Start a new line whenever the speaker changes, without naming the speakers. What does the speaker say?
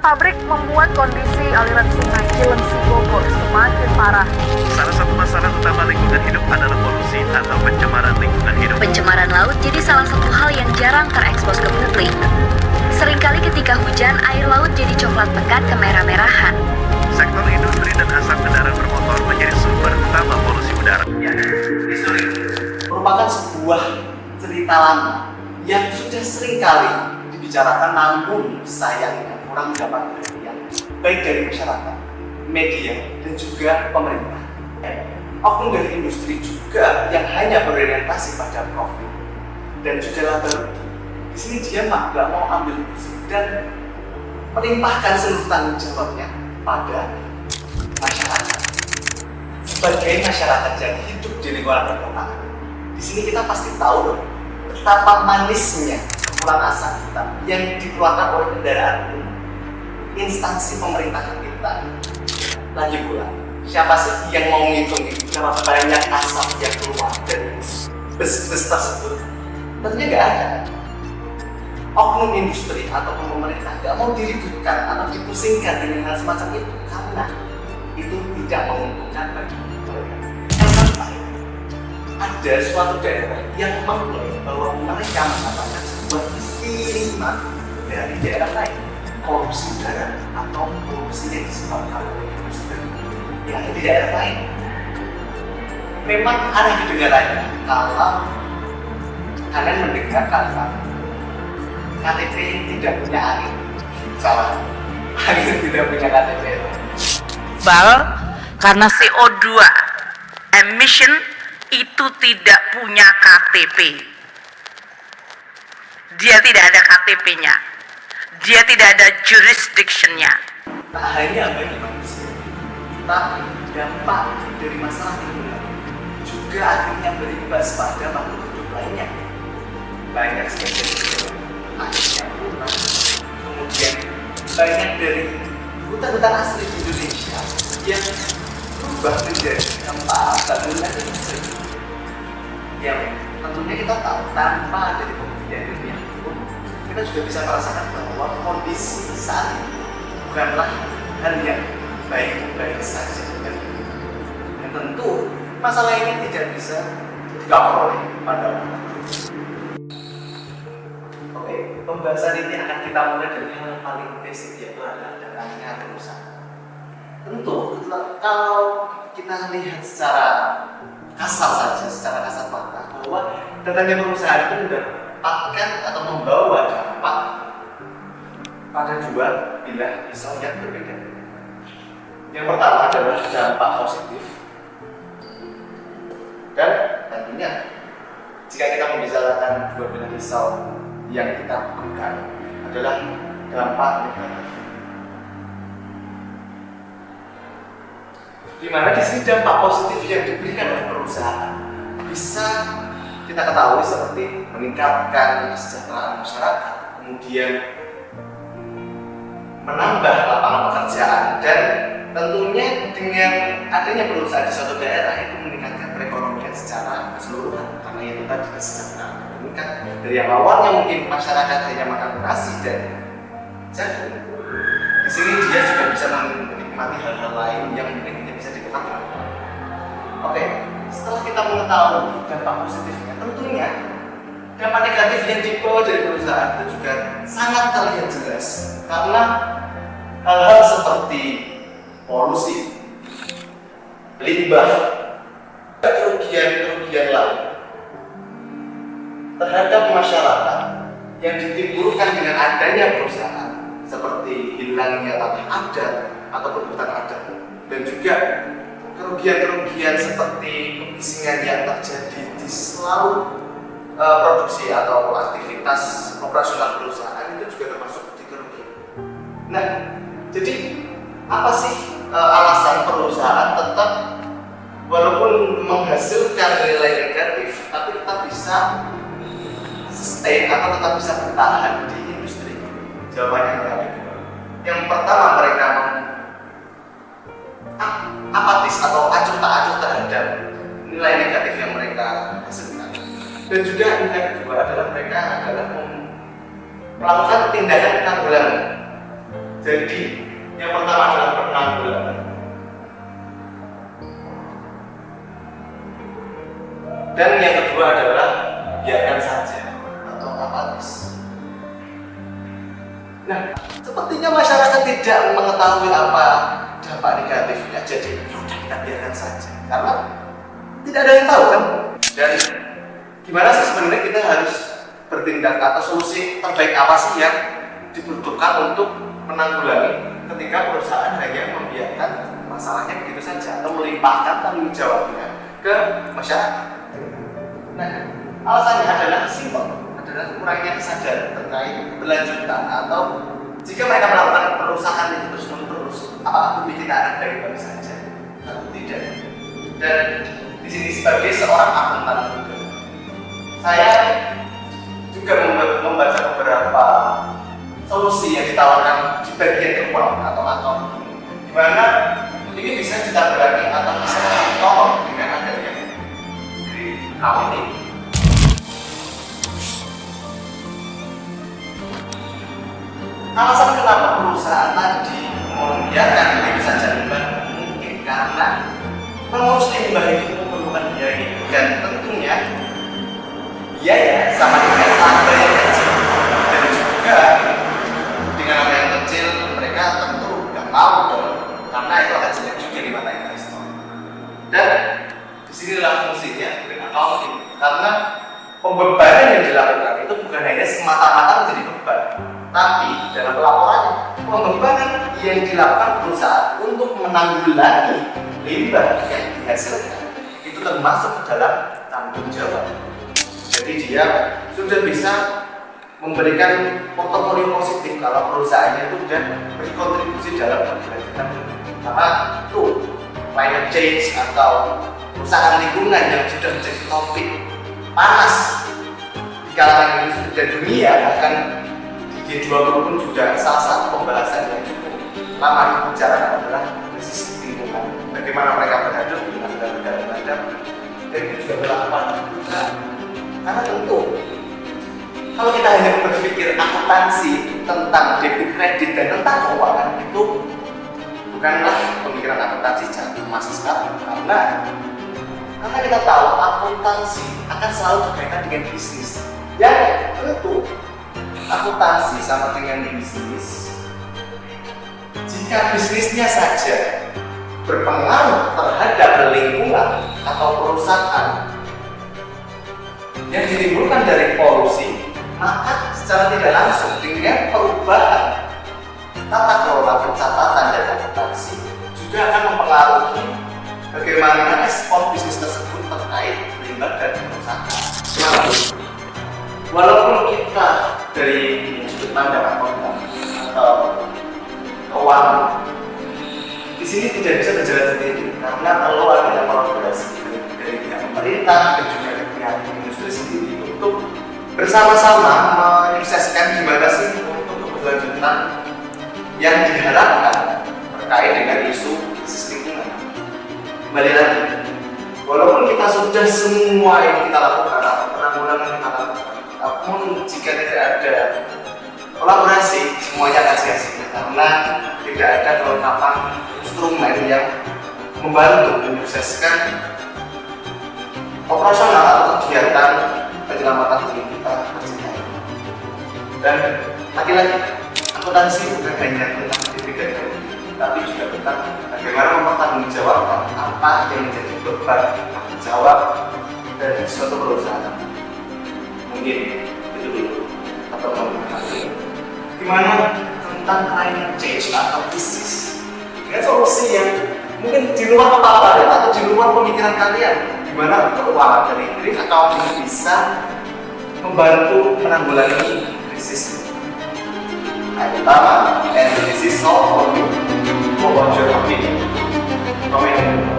pabrik membuat kondisi aliran sungai Cilengsi Bogor semakin parah.
Salah satu masalah utama lingkungan hidup adalah polusi atau pencemaran lingkungan hidup.
Pencemaran laut jadi salah satu hal yang jarang terekspos ke publik. Seringkali ketika hujan, air laut jadi coklat pekat kemerah-merahan.
Sektor industri dan asap kendaraan bermotor menjadi sumber utama polusi udara.
History merupakan sebuah cerita lama yang sudah seringkali dibicarakan, namun sayangnya kurang mendapat perhatian baik dari masyarakat, media, dan juga pemerintah. Oknum dari industri juga yang hanya berorientasi pada profit dan juga laba rugi. Di sini dia nggak mau ambil pusing dan melimpahkan seluruh tanggung jawabnya pada masyarakat. Sebagai masyarakat yang hidup di lingkungan perkotaan, di sini kita pasti tahu betapa manisnya kepulan asap hitam yang dikeluarkan oleh kendaraan umum, instansi pemerintahan kita. Lagi pula, siapa sih yang mau ngitung berapa banyak asap yang keluar dari bus-bus tersebut? Tentunya nggak ada. Oknum industri ataupun pemerintah nggak mau diributkan atau dipusingkan dengan hal semacam itu karena itu tidak menguntungkan bagi mereka. Sampai ada suatu daerah yang mengklaim bahwa mereka mendapatkan sebuah kiriman dari daerah lain, polusi udara atau polusi yang disebabkan oleh industri yang ada di daerah lain. Memang aneh kedengarannya kalau kalian mendengar kata KTP tidak punya angin. Salah, angin tidak punya KTP.
Karena CO2 emission itu tidak punya KTP. Dia tidak ada KTP-nya. Dia tidak ada jurisdiction-nya.
Tak hanya bagi manusia, tapi dampak dari masalah lingkungan juga akhirnya berimbas pada makhluk hidup lainnya. Banyak spesies akhirnya punah. Kemudian banyak dari hutan-hutan asli di Indonesia yang berubah menjadi tempat bangunan industri. Yang tentunya kita tahu tanpa dari pembuktian ilmiah pun kita juga bisa merasakan bahwa kondisi saat ini bukanlah hal yang baik-baik saja. Dan tentu masalah ini tidak bisa di-cover oleh pada waktu. Oke, pembahasan ini akan kita mulai dari hal yang paling basic, yaitu adalah datangnya perusahaan. Tentu kalau kita lihat secara kasar mata bahwa datangnya perusahaan itu mendapatkan atau membawa dampak pada dua bilah pisau yang berbeda. Yang pertama adalah dampak positif, dan tentunya jika kita membicarakan dua bilah pisau yang kita butuhkan adalah dampak negatif. Di mana di sini dampak positif yang diberikan oleh perusahaan bisa kita ketahui seperti meningkatkan kesejahteraan masyarakat, kemudian menambah lapangan pekerjaan, dan tentunya dengan adanya perusahaan di suatu daerah itu meningkatkan perekonomian secara keseluruhan, karena itu tadi kesejahteraan meningkat dari yang awalnya mungkin masyarakat hanya makan nasi dan jagung. Di sini dia juga bisa menikmati hal-hal lain yang mungkin tidak bisa dinikmati. Oke, setelah kita mengetahui dampak positifnya, tentunya dampak negatif yang dibawa dari perusahaan itu juga sangat terlihat jelas, karena hal-hal seperti polusi, limbah, kerugian lain terhadap masyarakat yang ditimbulkan dengan adanya perusahaan, seperti hilangnya tanah adat ataupun hutan adat, dan juga kerugian seperti kebisingan yang terjadi di selalu produksi atau aktivitas operasional perusahaan itu juga termasuk di kerugian. Nah, jadi apa sih alasan perusahaan tetap walaupun menghasilkan nilai negatif tapi tetap bisa sustain atau tetap bisa bertahan di industri? Jawabannya adalah yang pertama, mereka apatis atau acuh tak acuh terhadap nilai negatif yang mereka hasilkan. Dan juga nilai kedua adalah mereka melakukan tindakan penanggulangan Jadi yang pertama adalah penanggulangan. Dan yang kedua adalah biarkan saja atau apatis. Nah, sepertinya masyarakat tidak mengetahui apa dampak negatifnya. Jadi yaudah kita biarkan saja karena tidak ada yang tahu kan. Dan gimana sih sebenarnya kita harus bertindak atau solusi terbaik apa sih yang dibutuhkan untuk menanggulangi ketika perusahaan hanya membiarkan masalahnya begitu saja atau melimpahkan tanggung jawabnya ke masyarakat. Nah, alasannya adalah simpel, adalah kurangnya kesadaran terkait keberlanjutan atau jika mereka melakukan perusahaan itu terus-menerus, apakah publik kita akan baik-baik saja? Tentu tidak. Dan di sini sebagai seorang akuntan juga, saya juga membaca beberapa solusi yang ditawarkan di bagian keuangan atau akun, di mana ini bisa ditanggulangi atau bisa ditolong dengan adanya accounting. Alasan kenapa perusahaan tadi membiarkan begitu saja limbah mungkin karena mengurus limbah itu memerlukan biaya dan tentunya biaya sama dengan laba yang kecil dan juga dengan laba yang kecil mereka tentu nggak mau dong karena itu akan jelek juga di mata investor. Dan disinilah fungsinya dengan accounting karena pembebanan yang dilakukan itu bukan hanya semata-mata menjadi beban, tapi dalam pelaporannya pembebanan yang dilakukan perusahaan untuk menanggulangi limbah yang dihasilkan itu termasuk ke dalam tanggung jawab. Jadi dia sudah bisa memberikan portofolio positif kalau perusahaannya itu sudah berkontribusi dalam keberlanjutan. Karena itu climate change atau perusahaan lingkungan yang sudah menjadi topik panas di kalangan industri dan dunia, bahkan di G20 pun juga salah satu pembahasan yang cukup lama dibicarakan adalah krisis lingkungan, bagaimana mereka berhadapan dengan negara-negara berhadapan, dan itu juga berlakukan karena tentu kalau kita hanya berpikir akuntansi tentang debit kredit dan tentang keuangan itu bukanlah pemikiran akuntansi secara masa sekarang, karena kita tahu akuntansi akan selalu berkaitan dengan bisnis. Dan tentu akuntansi sama dengan bisnis. Jika bisnisnya saja berpengaruh terhadap lingkungan atau perusahaan yang ditimbulkan dari polusi, maka secara tidak langsung dengan perubahan tata kelola pencatatan dan akuntansi juga akan mempengaruhi bagaimana respon bisnis tersebut terkait limbah dan perusahaan. Walaupun kita dari sudut pandang akuntan atau keuangan di sini tidak bisa berjalan sendiri karena perlu adanya kolaborasi dari pihak pemerintah dan juga dari pihak industri sendiri untuk bersama-sama menyukseskan gimana sih untuk keberlanjutan yang diharapkan terkait dengan isu krisis lingkungan. Kembali lagi, walaupun kita sudah semua yang kita lakukan atau penanggulangan kita lakukan, namun jika tidak ada kolaborasi, semuanya akan sia-sia karena tidak ada kelengkapan instrumen yang membantu menyukseskan operasional atau kegiatan penyelamatan bumi kita tercinta. Dan lagi-lagi, akuntansi bukan hanya tentang diri dan tapi juga tentang bagaimana mempertanggungjawabkan apa yang menjadi beban tanggung jawab dari suatu perusahaan. Mungkin itu dulu atau nanti gimana tentang climate change atau krisis dengan solusi yang mungkin di luar kepala kalian atau di luar pemikiran kalian, gimana keuangan dari green accounting bisa membantu menanggulangi krisis. I'm Tama, and this is all for you. What about your opinion? Comment